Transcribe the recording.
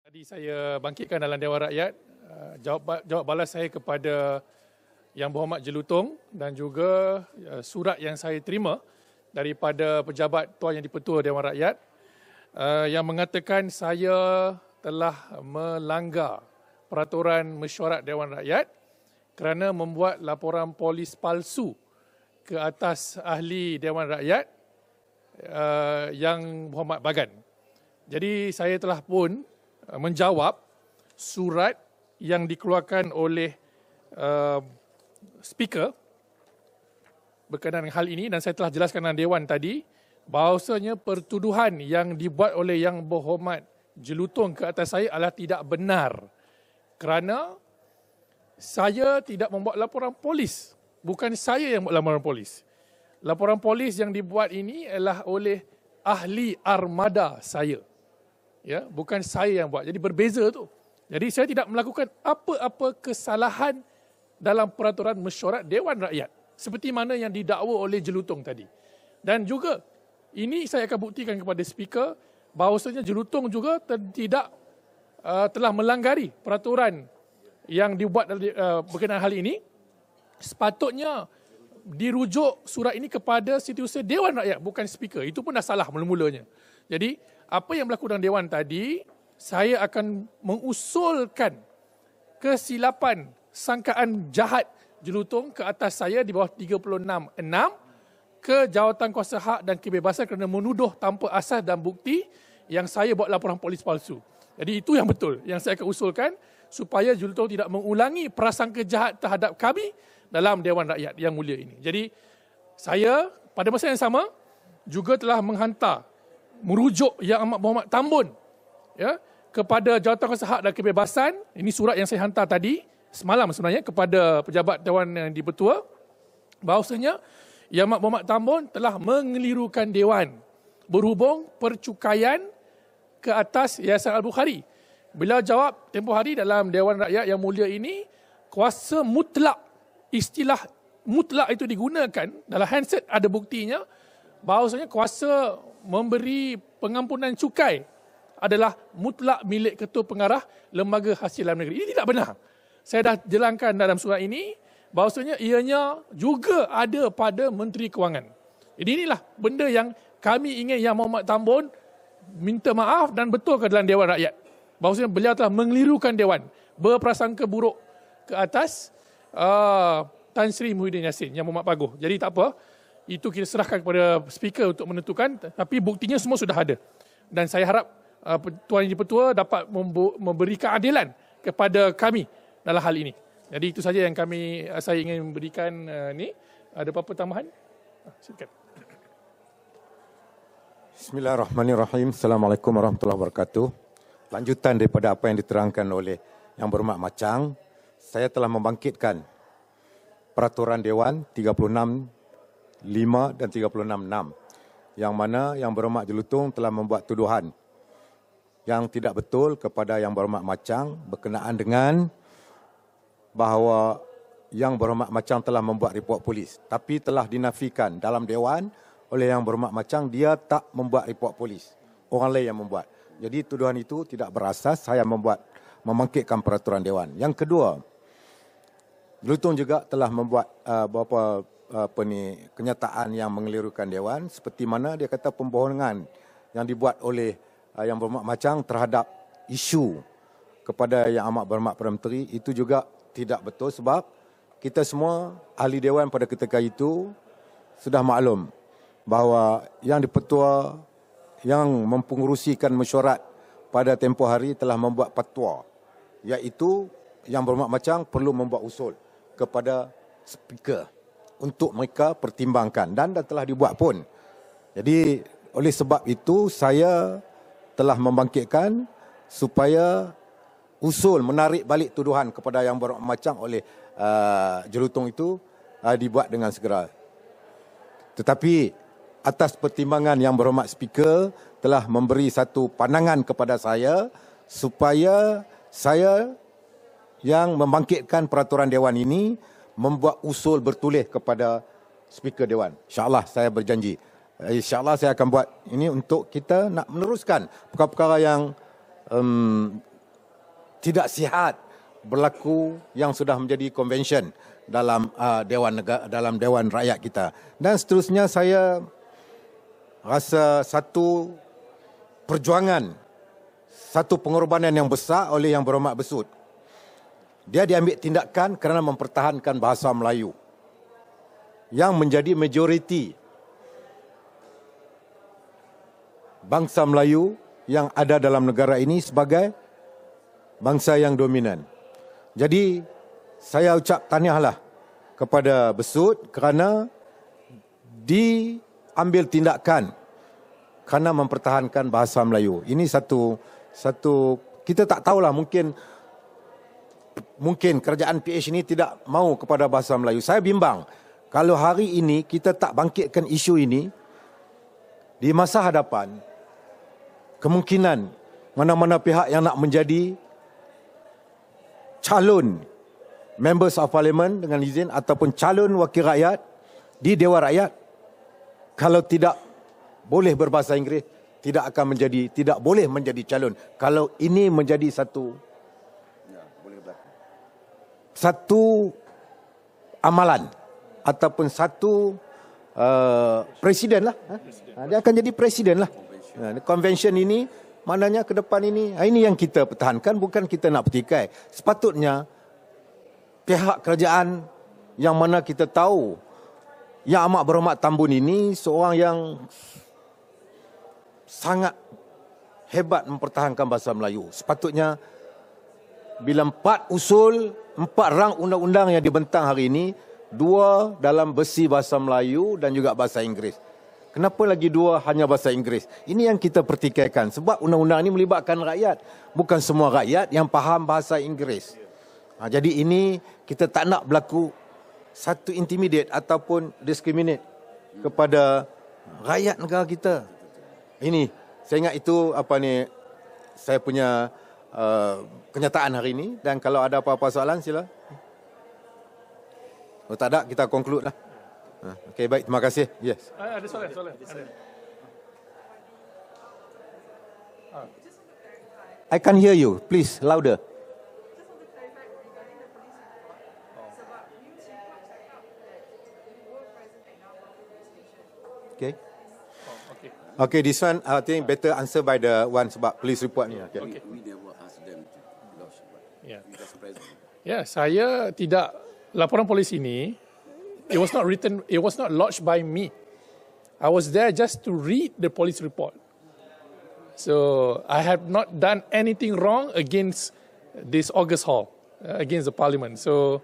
Tadi saya bangkitkan dalam Dewan Rakyat, jawab balas saya kepada Yang Berhormat Jelutong dan juga surat yang saya terima daripada pejabat Tuan Yang di-Pertua Dewan Rakyat yang mengatakan saya telah melanggar peraturan mesyuarat Dewan Rakyat kerana membuat laporan polis palsu ke atas ahli Dewan Rakyat Yang Berhormat Bagan. Jadi saya telah pun menjawab surat yang dikeluarkan oleh speaker berkenaan dengan hal ini, dan saya telah jelaskan dalam Dewan tadi bahawasanya pertuduhan yang dibuat oleh Yang Berhormat Jelutong ke atas saya adalah tidak benar kerana saya tidak membuat laporan polis. Bukan saya yang buat laporan polis. Laporan polis yang dibuat ini adalah oleh ahli armada saya. Ya, bukan saya yang buat. Jadi berbeza tu. Jadi saya tidak melakukan apa-apa kesalahan dalam peraturan mesyuarat Dewan Rakyat seperti mana yang didakwa oleh Jelutong tadi. Dan juga ini saya akan buktikan kepada speaker bahawasanya Jelutong juga telah melanggari peraturan yang dibuat berkenaan hal ini. Sepatutnya dirujuk surat ini kepada Setiausaha Dewan Rakyat, bukan speaker. Itu pun dah salah mula-mulanya. Jadi apa yang berlaku dalam Dewan tadi, saya akan mengusulkan kesilapan sangkaan jahat Jelutong ke atas saya di bawah 36(6) ke Jawatankuasa Hak dan Kebebasan kerana menuduh tanpa asas dan bukti yang saya buat laporan polis palsu. Jadi itu yang betul yang saya akan usulkan supaya Jelutong tidak mengulangi prasangka jahat terhadap kami dalam Dewan Rakyat yang mulia ini. Jadi saya pada masa yang sama juga telah merujuk Yang Amat Berhormat Tambun ya, kepada Jawatankuasa Hak dan Kebebasan. Ini surat yang saya hantar tadi semalam sebenarnya kepada pejabat Dewan Yang di-Pertua bahawasanya Yang Amat Berhormat Tambun telah mengelirukan Dewan berhubung percukaian ke atas Yayasan Al-Bukhari. Beliau jawab tempoh hari dalam Dewan Rakyat yang mulia ini, kuasa mutlak, istilah mutlak itu digunakan dalam handset, ada buktinya bahawasanya kuasa memberi pengampunan cukai adalah mutlak milik Ketua Pengarah Lembaga Hasil Dalam Negeri. Ini tidak benar. Saya dah jelaskan dalam surat ini bahawasanya ianya juga ada pada Menteri Kewangan. Jadi inilah benda yang kami ingin Yang Berhormat Tambun minta maaf dan betulkan dalam Dewan Rakyat. Bahawasanya beliau telah mengelirukan Dewan, berprasangka buruk ke atas Tan Sri Muhyiddin Yassin, Yang Berhormat Paguh. Jadi tak apa, itu kita serahkan kepada speaker untuk menentukan, tapi buktinya semua sudah ada. Dan saya harap Tuan Yang di-Pertua dapat memberi keadilan kepada kami dalam hal ini. Jadi itu saja yang saya ingin memberikan ni. Ada apa-apa tambahan? Silakan. Bismillahirrahmanirrahim. Assalamualaikum warahmatullahi wabarakatuh. Lanjutan daripada apa yang diterangkan oleh Yang Berhormat Macang, saya telah membangkitkan Peraturan Dewan 36(5) dan 36(6) yang mana Yang Berhormat Jelutong telah membuat tuduhan yang tidak betul kepada Yang Berhormat Macang berkenaan dengan bahawa Yang Berhormat Macang telah membuat report polis, tapi telah dinafikan dalam Dewan oleh Yang Berhormat Macang dia tak membuat report polis. Orang lain yang membuat. Jadi tuduhan itu tidak berasas. Saya membangkitkan peraturan Dewan. Yang kedua, Jelutong juga telah membuat beberapa kenyataan yang mengelirukan Dewan, seperti mana dia kata pembohongan yang dibuat oleh Yang Berhormat Macang terhadap isu kepada Yang Amat Berhormat Perdana Menteri, itu juga tidak betul sebab kita semua ahli Dewan pada ketika itu sudah maklum bahawa Yang di-Pertua yang mempengerusikan mesyuarat pada tempoh hari telah membuat fatwa, iaitu Yang Berhormat Macang perlu membuat usul kepada speaker untuk mereka pertimbangkan, dan telah dibuat pun. Jadi oleh sebab itu saya telah membangkitkan supaya usul menarik balik tuduhan kepada Yang Berhormat Macang oleh Jelutong itu dibuat dengan segera. Tetapi atas pertimbangan Yang Berhormat Speaker telah memberi satu pandangan kepada saya supaya saya yang membangkitkan peraturan Dewan ini membuat usul bertulis kepada Speaker Dewan. InsyaAllah saya berjanji. InsyaAllah saya akan buat ini untuk kita nak meneruskan perkara-perkara yang tidak sihat berlaku yang sudah menjadi convention dalam dalam Dewan Rakyat kita. Dan seterusnya saya rasa satu perjuangan, satu pengorbanan yang besar oleh Yang Berhormat Besut. Dia diambil tindakan kerana mempertahankan bahasa Melayu yang menjadi majoriti bangsa Melayu yang ada dalam negara ini sebagai bangsa yang dominan. Jadi saya ucap tahniahlah kepada Besut kerana diambil tindakan kerana mempertahankan bahasa Melayu. Ini satu kita tak tahulah, mungkin kerajaan PH ini tidak mau kepada bahasa Melayu. Saya bimbang kalau hari ini kita tak bangkitkan isu ini, di masa hadapan kemungkinan mana-mana pihak yang nak menjadi calon members of parliament dengan izin ataupun calon wakil rakyat di Dewan Rakyat, kalau tidak boleh berbahasa Inggeris, tidak boleh menjadi calon. Kalau ini menjadi satu amalan ataupun satu presiden lah. Dia akan jadi presiden lah. Convention ini maknanya ke depan ini yang kita pertahankan, bukan kita nak petikai. Sepatutnya pihak kerajaan yang mana kita tahu Yang Amat Berhormat Tambun ini seorang yang sangat hebat mempertahankan bahasa Melayu. Sepatutnya bila 4 rang undang-undang yang dibentang hari ini, 2 dalam besi bahasa Melayu dan juga bahasa Inggeris. Kenapa lagi 2 hanya bahasa Inggeris? Ini yang kita pertikaikan. Sebab undang-undang ini melibatkan rakyat. Bukan semua rakyat yang faham bahasa Inggeris. Jadi ini kita tak nak berlaku satu intimidate ataupun discriminate kepada rakyat negara kita. Ini, saya ingat itu saya punya kenyataan hari ini. Dan kalau ada apa-apa soalan, sila. Kalau tak ada, kita conclude lah. Okey, baik, terima kasih. Yes. Ada soalan. I can hear you. Please, louder. Okay. Okay, this one I think better answer by the one sebab police report ni. Okay. We never ask them to lodge, but because president. Ya, saya tidak, laporan polis ini, it was not lodged by me. I was there just to read the police report. So I have not done anything wrong against this August Hall, against the parliament. So